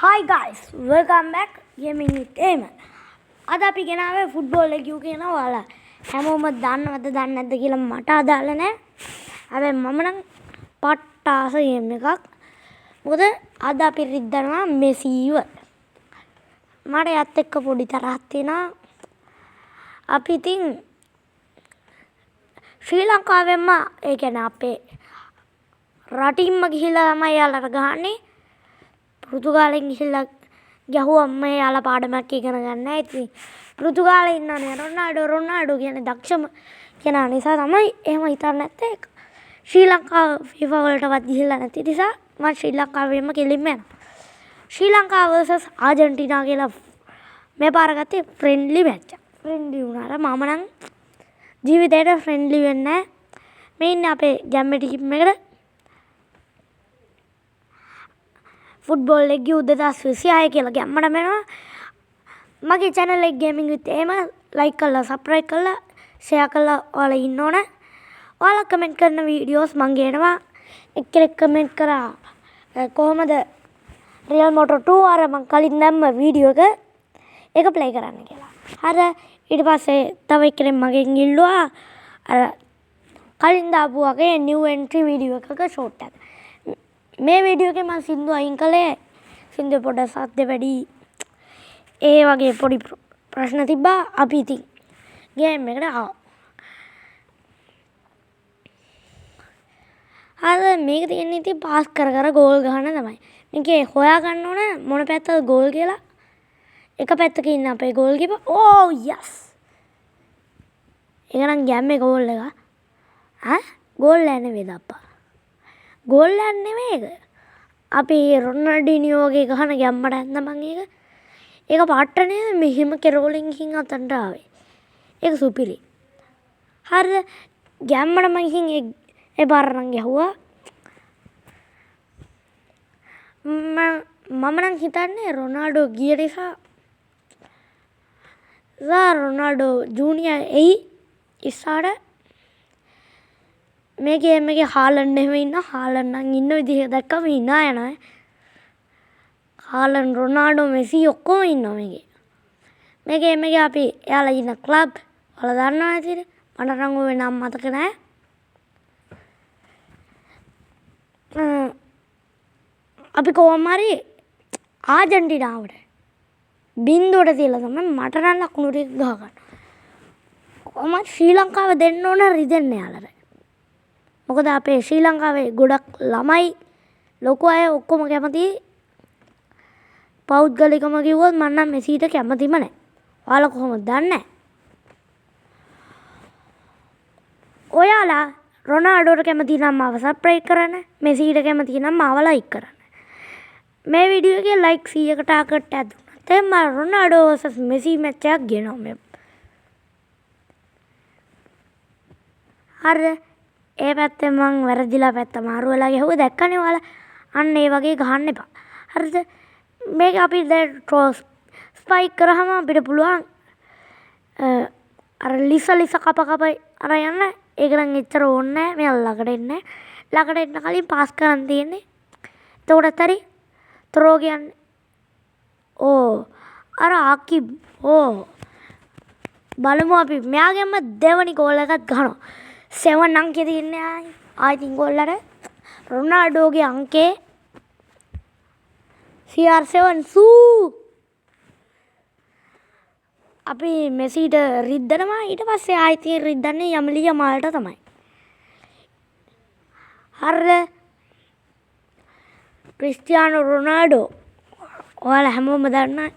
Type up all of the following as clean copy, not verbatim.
Hi guys, welcome back Gaming with Aimer. අද අපි ගෙනාවේ ෆුට්බෝල් එක කියන ඔයාලා හැමෝම දන්නවද දන්නේ නැද්ද කියලා මට අදාළ නැහැ. හැබැයි මම නම් පට්ටාස ගේම් එකක්. මොකද අද අපි රිද්දනවා මෙසීව. මට යත් එක්ක පොඩි තරහක් තියෙනවා. අපි ඉතින් ශ්‍රී ලංකාවෙන්ම ඒ කියන්නේ අපේ රටින්ම ගිහිල්ලා තමයි යාළුවට ගහන්නේ. පෘතුගාලෙන් ගිහිල්ලා ගැහුවම යාළුවා පාඩමක් ඉගෙන ගන්න. ඉතින් පෘතුගාලේ ඉන්නනේ රොනාල්ඩෝ කියන්නේ දක්ෂම කෙනා නිසා තමයි එහෙම හිතන්නේ නැත්තේ. ශ්‍රී ලංකාව FIFA වලටවත් ගිහිල්ලා නැති නිසා මම ශ්‍රී ලංකාවෙම කෙලින්ම යනවා. ශ්‍රී ලංකාව vs ආජන්ටිනා කියලා මේ පාර ගත්තේ ෆ්‍රෙන්ඩ්ලි මැච් එක. ෆ්‍රෙන්ඩ්ලි වුණාට මම නම් ජීවිතේට ෆ්‍රෙන්ඩ්ලි වෙන්නේ නැහැ. මේ ඉන්නේ අපේ ගැම්මේ ටීම් එකට. ෆුට්බෝල් ලෙග් 2026 කියලා ගැම්මට මෙනවා. මගේ channel එක Gaming with Aimer like කරලා subscribe කරලා share කරලා ඔයාලා ඉන්න ඕන. ඔයාලා කමෙන්ට් කරන වීඩියෝස් මම ගේනවා. එක්කෙනෙක් කමෙන්ට් කරා කොහමද Real Motor 2 අර මම කලින් දැම්ම වීඩියෝ එක ඒක ප්ලේ කරන්න කියලා. හරි ඊට පස්සේ තව එක්කෙනෙක් මගෙන් ඉල්ලුවා අර කලින් දාපු වගේ new entry වීඩියෝ එකක ෂෝට් එකක්. මේ වීඩියෝ එකේ මම සින්දු අයින් කළේ සින්දු පොඩ සද්ද වැඩි ඒ වගේ පොඩි ප්‍රශ්න තිබ්බා. අපි ඉතින් ගේම් එකට ආවා. හරි මේක තියෙන්නේ ඉතින් පාස් කර ගෝල් ගන්න තමයි. මේකේ හොයා ගන්න ඕන මොන පැත්තද ගෝල් කියලා. එක පැත්තක ඉන්න අපේ ගෝල් කීපර්. ඕ යස්. ඒක නම් ගැම්මේ ගෝල් එක. ගෝල් නෙවෙයිද අප්පා. ගෝල් නෙමෙයි ඒක. අපි රොනාල්ඩිනියෝ වගේ ගහන ගැම්මට ඇන්න මං ඒක. ඒක පාට්ටනේ මෙහෙම කෙරෝලින් ගිහින් අතන්ට ආවේ. ඒක සුපිරි. හරිද? ගැම්මට මං ගිහින් ඒ පාර නම් ගැහුවා. මම නම් හිතන්නේ රොනාල්ඩෝ ගිය නිසා රොනාල්ඩෝ ජූනියර් එයි ඉස්සරහට මේ ගේම් එකේ හාලන්ඩ් එහෙම ඉන්න හාලන්ඩ් නම් ඉන්න විදිහ දැක්කම hina යනවා. හාලන්ඩ් රොනාල්ඩෝ මෙසි ඔක්කොම ඉන්නවා මේකේ. මේ ගේම් එකේ අපි එයාලා ඉන්න ක්ලබ් වල දන්නවා නේද? මට නම් ඔය නම් මතක නැහැ. අපි කොහොම හරි ආජන්ටිනාවට බින්දුවට තියලා තමයි මට නම් ලකුණු ටික ගහ ගන්න. කොහොමද ශ්‍රී ලංකාව දෙන්න ඕන රිදෙන්න යාළුවට. මොකද අපේ ශ්‍රී ලංකාවේ ගොඩක් ළමයි ලොකු අය ඔක්කොම කැමති පෞද්ගලිකම කිව්වොත් මම නම් මෙසීට කැමතිම නැහැ. ඔයාලා කොහොමද දන්නේ? ඔයාලා රොනාල්ඩෝට කැමති නම් මාව සබ්ස්ක්‍රයිබ් කරන්න. මෙසීට කැමති නම් මාව ලයික් කරන්න. මේ වීඩියෝ එකේ ලයික් 100කට ටාගට් එකක් දුන්නා. දැන් මම රොනාල්ඩෝ vs මෙසි මැච් එකක් ගෙනවා මේ. හරිද? ඒ පැත්තෙන් මං වැරදිලා පැත්ත මාරු වෙලා ගහුවා දැක්කනේ ඔයාලා. අන්න ඒ වගේ ගහන්න එපා. හරිද? මේක අපි දැන් ස්පයික් කරාම අපිට පුළුවන් අර ලිස කප අර යන්න. ඒක නම් එච්චර ඕනේ නැහැ. මෙයා ළඟට එන්නේ. ළඟට එන්න කලින් පාස් කරන් තියෙන්නේ. එතකොටත් හරි ත්‍රෝ කියන්නේ. ඕ අර ආකිබ් බලමු අපි මෙයාගෙන්ම දෙවනි ගෝල් එකක් ගහනවා. 7 අංකේ තියෙන්නේ ආයිතින් ගෝල්ලට රොනාල්ඩෝගේ අංකේ CR7 සූ අපි මෙසිට රිද්දනවා. ඊට පස්සේ ආයිතින් රිද්දන්නේ යමලි යමාල්ට තමයි. හරිද? ක්‍රිස්ටියානෝ රොනාල්ඩෝ ඔයාලා හැමෝම දන්නා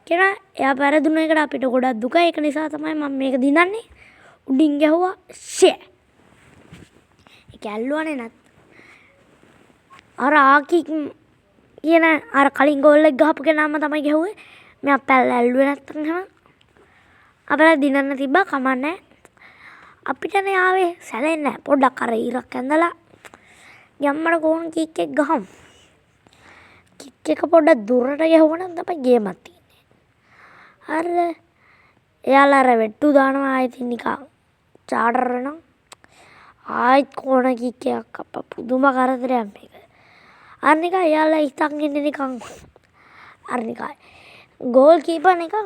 කෙනා. එයා පෙරදුන එකට අපිට ගොඩක් දුක. ඒක නිසා තමයි මම මේක දිනන්නේ. උඩින් ගැහුවා ෂේ. ඒක ඇල්ලුවානේ නැත්. අර ආකි කියන අර කලින් ගෝල් එක ගහපු කෙනාම තමයි ගැහුවේ. මෙයා පැල්ල ඇල්ලුවේ නැත්තම් එහෙම අපිට දිනන්න තිබ්බා. කමන්නේ. අපිටනේ ආවේ සැලෙන්නේ නැහැ. පොඩ්ඩක් අර ඉරක් ඇඳලා යම්මඩ කෝන් කික් එක ගහමු. කික් එක පොඩ්ඩක් දුරට ගැහුවනම් තමයි ගේමක් තියෙන්නේ. හරිද? එයාලා අර වෙට්ටු දානවා ආයිතින් නිකන් චාටර් වෙනවා. ආයිත් කෝණ කික් එකක් අප්පා පුදුම කරදරයක් මේක. අර නිකන් එයාලා හිතන් ඉන්නේ නිකන් අරනිකයි ගෝල් කීපර් එක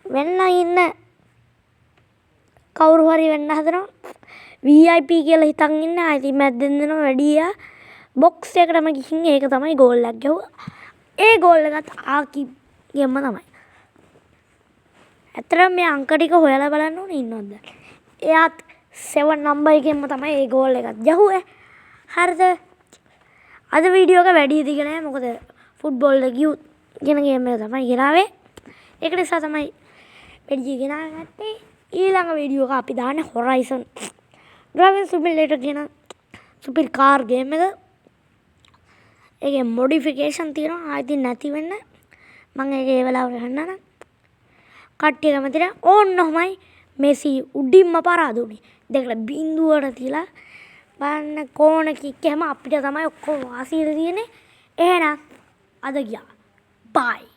වෙන්න ඉන්න කවුරු හරි වෙන්න හදනවා VIP කියලා හිතන් ඉන්න ආයිති මැද්දෙන් දෙනවා වැඩියා බොක්ස් එකටම ගිහින් ඒක තමයි ගෝල් එකක් ගැහුවා ඒ ගෝල් එකත් ආකිබ් ගෙම්ම තමයි ඇත්තටම මේ අංක ටික හොයලා බලන්න ඕනේ ඉන්නවද එයාත් 7 නම්බර් එකෙන්ම තමයි ඒ ගෝල් එකත් ගැහුවේ හරිද අද වීඩියෝ එක වැඩි දිග නෑ මොකද ෆුට්බෝල් එක කියන ගේම් එක තමයි ගෙනාවේ ඒක නිසා තමයි වැඩි ගෙනාවේ නැත්තේ ඊළඟ වීඩියෝ එක අපි දාන්නේ Horizon Driving Simulator කියන සුපිරි කාර් ගේම් එක ඒකේ මොඩිෆිකේෂන් තියෙනවා ආයිත් නැති වෙන්න මම ඒකේ ඒ වෙලාවට ගන්නවා කට්ටිය කැමතිද ඕන්නමයි මෙසි උඩින්ම පරාද උනේ දෙකල බිඳුවට තියලා බලන්න කෝණ කික් එහෙම අපිට තමයි ඔක්කොම වාසිය තියෙන්නේ එහෙනම් අද ගියා බයි